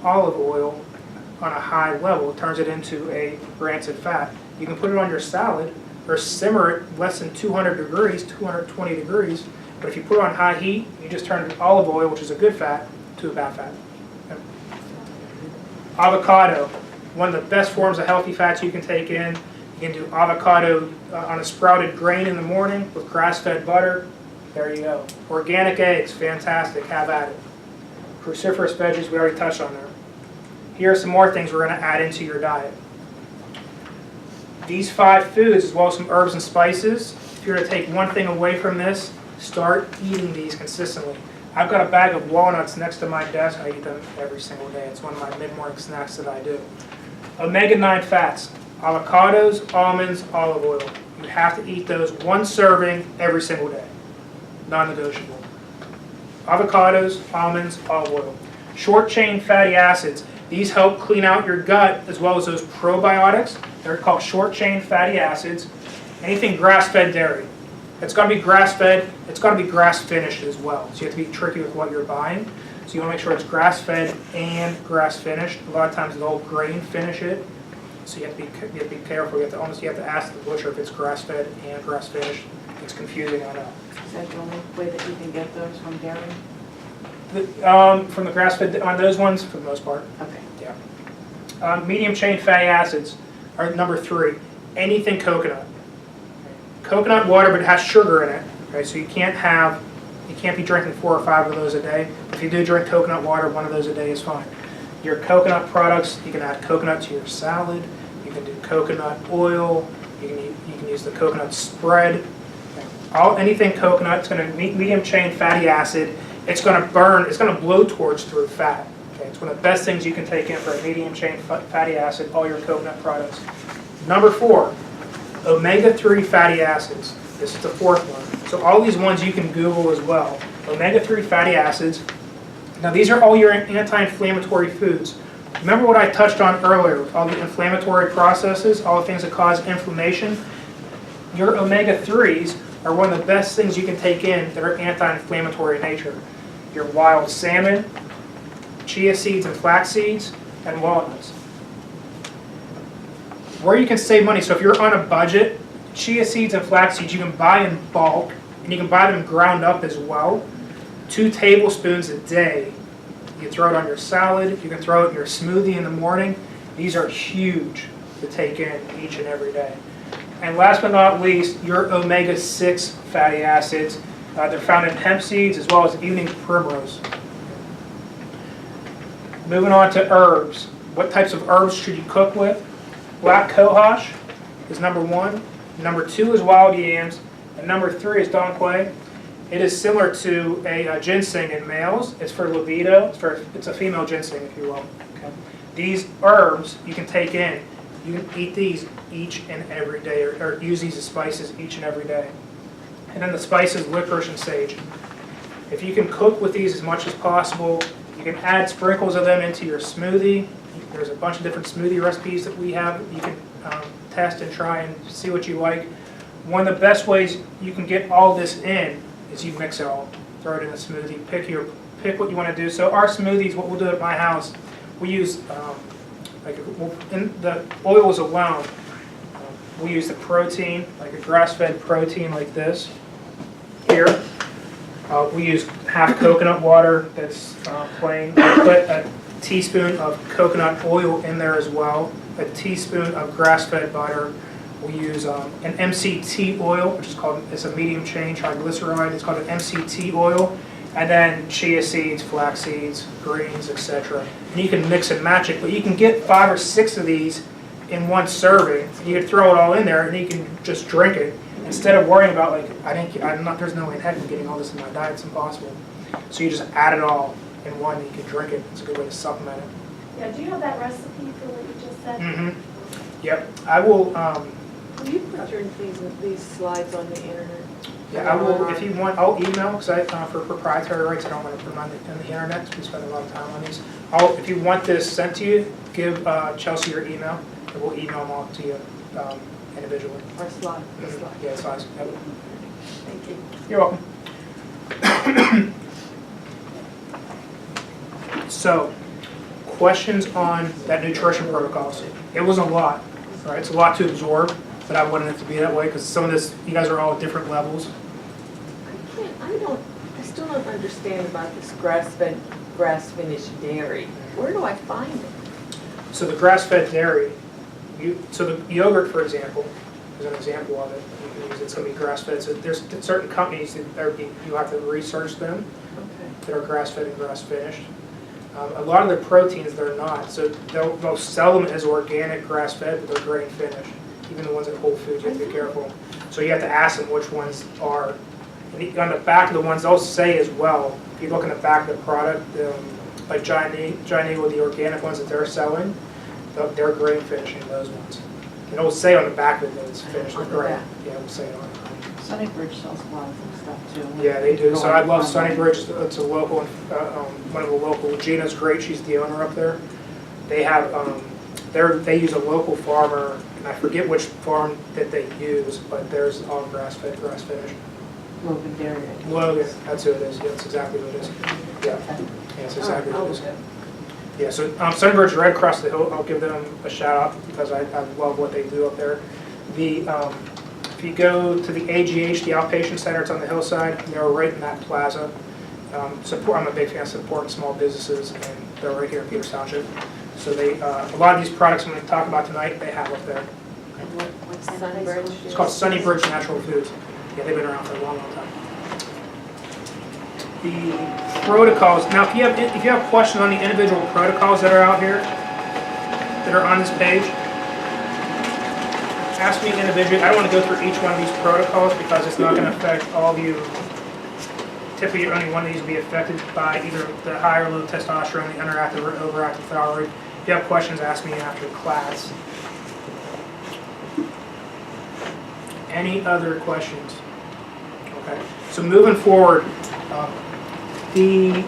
olive oil on a high level turns it into a rancid fat. You can put it on your salad or simmer it less than 200 degrees, 220 degrees, but if you put it on high heat, you just turn olive oil, which is a good fat, to a bad fat. Okay. Avocado, one of the best forms of healthy fats you can take in. You can do avocado on a sprouted grain in the morning with grass-fed butter. There you go. Organic eggs, fantastic, have at it. Cruciferous veggies, we already touched on there. Here are some more things we're going to add into your diet. These 5 foods, as well as some herbs and spices, if you're going to take one thing away from this, start eating these consistently. I've got a bag of walnuts next to my desk. I eat them every single day. It's one of my mid-morning snacks that I do. Omega-9 fats, avocados, almonds, olive oil. You have to eat those, one serving every single day. Non-negotiable. Avocados, almonds, olive oil. Short-chain fatty acids. These help clean out your gut as well as those probiotics. They're called short-chain fatty acids. Anything grass-fed dairy. It's got to be grass-fed. It's got to be grass-finished as well. So you have to be tricky with what you're buying. So you want to make sure it's grass-fed and grass-finished. A lot of times they'll grain finish it. So you have to be careful. You have to ask the butcher if it's grass-fed and grass-finished. It's confusing, I know. Is that the only way that you can get those from dairy? From the grass-fed on those ones, for the most part. Okay. Yeah. Medium-chain fatty acids are number 3. Anything coconut. Coconut water, but it has sugar in it. Okay, so you can't be drinking 4 or 5 of those a day. If you do drink coconut water, 1 of those a day is fine. Your coconut products, you can add coconut to your salad. You can do coconut oil. You can use the coconut spread. Anything coconut, it's going to medium chain fatty acid. It's going to burn. It's going to blow towards through fat. Okay, it's one of the best things you can take in for a medium chain fatty acid. All your coconut products. Number 4, omega-3 fatty acids. This is the 4th one. So all these ones you can Google as well. Omega-3 fatty acids. Now these are all your anti-inflammatory foods. Remember what I touched on earlier with all the inflammatory processes, all the things that cause inflammation? Your omega-3s are one of the best things you can take in that are anti-inflammatory in nature. Your wild salmon, chia seeds and flax seeds, and walnuts. Where you can save money, so if you're on a budget, chia seeds and flax seeds you can buy in bulk, and you can buy them ground up as well. 2 tablespoons a day. You throw it on your salad, you can throw it in your smoothie in the morning. These are huge to take in each and every day. And last but not least, your omega-6 fatty acids. They're found in hemp seeds as well as evening primrose. Moving on to herbs. What types of herbs should you cook with? Black cohosh is number 1. Number 2 is wild yams. And number 3 is donquay. It is similar to a ginseng in males. It's for libido. It's a female ginseng, if you will. Okay. These herbs you can take in. You can eat these each and every day, or use these as spices each and every day. And then the spices, licorice and sage. If you can cook with these as much as possible, you can add sprinkles of them into your smoothie. There's a bunch of different smoothie recipes that we have. You can test and try and see what you like. One of the best ways you can get all this in is you mix it all. Throw it in a smoothie. Pick what you want to do. So our smoothies, what we'll do at my house, we use in the oils alone. We use the protein, like a grass-fed protein like this here. We use half coconut water that's plain. We put a teaspoon of coconut oil in there as well. A teaspoon of grass-fed butter. We use an MCT oil, which is it's a medium chain triglyceride. It's called an MCT oil. And then chia seeds, flax seeds, greens, etc. And you can mix and match it, but you can get 5 or 6 of these in one serving. And you can throw it all in there, and you can just drink it instead of worrying about there's no way in heck I'm getting all this in my diet. It's impossible. So you just add it all in one, and you can drink it. It's a good way to supplement it. Yeah. Do you have that recipe for what you just said? Mm-hmm. Yep. I will. Will you put these slides on the internet? Yeah, I will. If you want, I'll email because for proprietary rights, I don't want to put them on the internet because we spend a lot of time on these. If you want this sent to you, give Chelsea your email, and we'll email them all to you individually. Or slide. Mm-hmm. Yeah, slides. Yep. Thank you. You're welcome. So, questions on that nutrition protocols? It was a lot, right? It's a lot to absorb, but I wanted it to be that way because some of this, you guys are all at different levels. I still don't understand about this grass-fed, grass-finished dairy. Where do I find it? So the grass-fed dairy, so the yogurt, for example, is an example of it. It's going to be grass-fed. So there's certain companies that you have to research them Okay. that are grass-fed and grass-finished. A lot of the proteins, they're not. So they'll sell them as organic grass-fed, but they're grain-finished. Even the ones at Whole Foods, you have to be careful. So you have to ask them which ones are. And on the back of the ones, they'll say as well, if you look in the back of the product, like Giant Eagle, the organic ones that they're selling, they're grain finishing those ones. And it'll say on the back of it that it's finished with grain. Yeah, it'll say it on it. Sunnybridge sells a lot of stuff too. Yeah, they do. So I love Sunnybridge. It's a local, one of the local. Gina's great. She's the owner up there. They have, they use a local farmer, and I forget which farm that they use, but there's all grass-fed, grass-finished. Logan Dairy. I think. Logan, that's who it is. Yeah, that's exactly what it is. Yeah, that's exactly what it is. Yeah, so Sunnybridge right across the hill. I'll give them a shout out because I love what they do up there. If you go to the AGH, the outpatient center, it's on the hillside. They're right in that plaza. I'm a big fan of supporting small businesses, and they're right here in Peters Township. So a lot of these products I'm going to talk about tonight, they have up there. What's Sunnybridge? It's called Sunnybridge Natural Foods. Yeah, they've been around for a long, long time. The protocols. Now, if you have questions on the individual protocols that are out here, that are on this page, ask me individually. I don't want to go through each one of these protocols because it's not going to affect all of you. Typically, only one of these will be affected by either the high or low testosterone, the underactive or overactive thyroid. If you have questions, ask me after class. Any other questions? Okay. So moving forward, the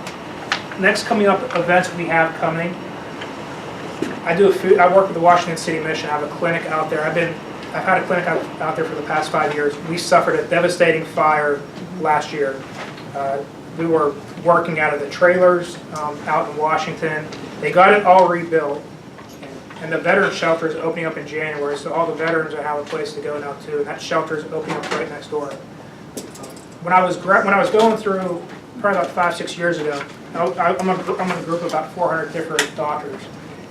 next coming up events we have coming. I work with the Washington City Mission. I have a clinic out there. I've had a clinic out there for the past 5 years. We suffered a devastating fire last year. We were working out of the trailers out in Washington. They got it all rebuilt, and the veteran shelter is opening up in January, so all the veterans have a place to go now too, and that shelter is opening up right next door. When I was going through, probably about 5-6 years ago, I'm in a group of about 400 different doctors,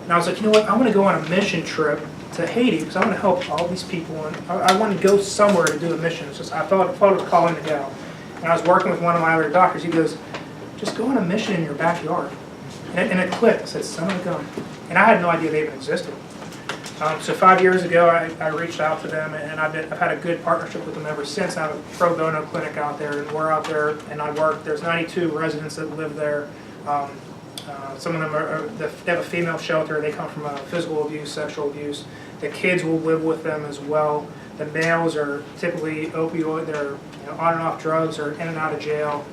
and I was like, you know what, I want to go on a mission trip to Haiti because I want to help all these people, and I want to go somewhere to do a mission. It's just I felt it was calling to go. And I was working with one of my other doctors. He goes, just go on a mission in your backyard. And it clicked. I said, son of a gun. And I had no idea they even existed. So 5 years ago, I reached out to them, and I've had a good partnership with them ever since. I have a pro bono clinic out there, and we're out there, and I work. There's 92 residents that live there. Some of them they have a female shelter. They come from physical abuse, sexual abuse. The kids will live with them as well. The males are typically opioid. They're on and off drugs or in and out of jail.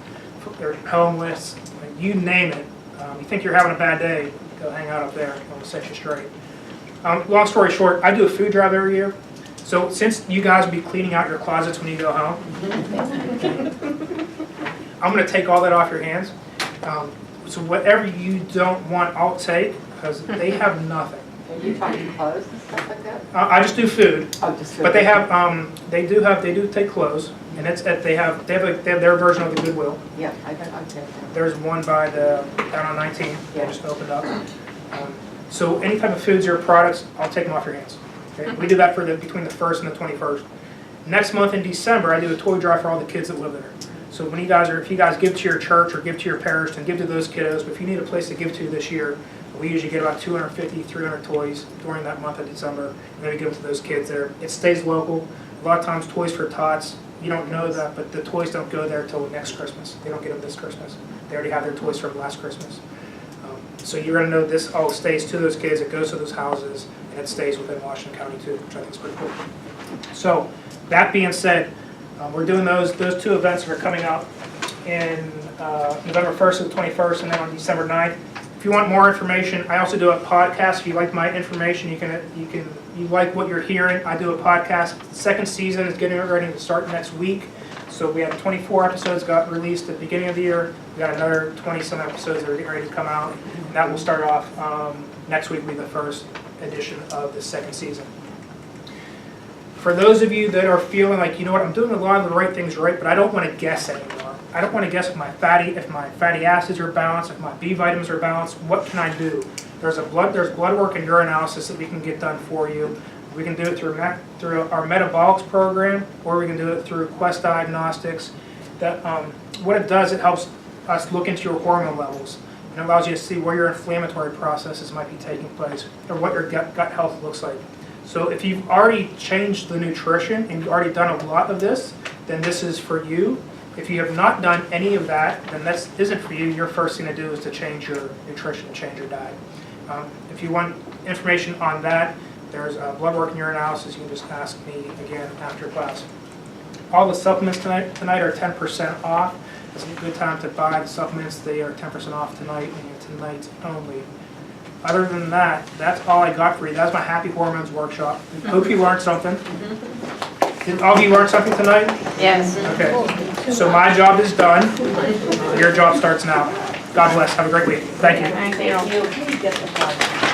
They're homeless. You name it. You think you're having a bad day, go hang out up there. It'll set you straight. Long story short, I do a food drive every year. So since you guys will be cleaning out your closets when you go home, I'm going to take all that off your hands. So whatever you don't want, I'll take because they have nothing. Are you talking clothes and stuff like that? I just do food. Oh, just food. But they have they do take clothes, and they have their version of the Goodwill. Yeah, I take that. There's one by down on 19. They just opened up. So any type of foods or products, I'll take them off your hands. Okay? We do that for between the 1st and the 21st. Next month in December, I do a toy drive for all the kids that live there. So when if you guys give to your church or give to your parish, then give to those kiddos. But if you need a place to give to this year, we usually get about 250, 300 toys during that month of December, and then we give them to those kids there. It stays local. A lot of times, Toys for Tots, you don't know that, but the toys don't go there until next Christmas. They don't get them this Christmas. They already have their toys from last Christmas. So you're going to know this all stays to those kids, it goes to those houses, and it stays within Washington County too, which I think is pretty cool. So that being said, we're doing those 2 events that are coming up in November 1st to the 21st, and then on December 9th. If you want more information, I also do a podcast. If you like my information, you like what you're hearing, I do a podcast. Second season is getting ready to start next week. So we had 24 episodes got released at the beginning of the year. We got another 20-some episodes that are getting ready to come out. And that will start off next week will be the first edition of the second season. For those of you that are feeling like, you know what, I'm doing a lot of the right things right, but I don't want to guess anymore. I don't want to guess if my fatty acids are balanced, if my B vitamins are balanced. What can I do? There's blood work and urinalysis that we can get done for you. We can do it through our metabolics program, or we can do it through Quest Diagnostics. That what it does, it helps us look into your hormone levels and allows you to see where your inflammatory processes might be taking place or what your gut health looks like. So if you've already changed the nutrition and you've already done a lot of this, then this is for you. If you have not done any of that, then this isn't for you. Your first thing to do is to change your nutrition, change your diet. If you want information on that, there's blood work and urinalysis. You can just ask me again after class. All the supplements tonight are 10% off. It's a good time to buy the supplements. They are 10% off tonight and tonight only. Other than that, that's all I got for you. That's my Happy Hormones workshop. Hope you learned something. Did all of you learn something tonight? Yes. Okay. So my job is done. Your job starts now. God bless. Have a great week. Thank you. Thank you.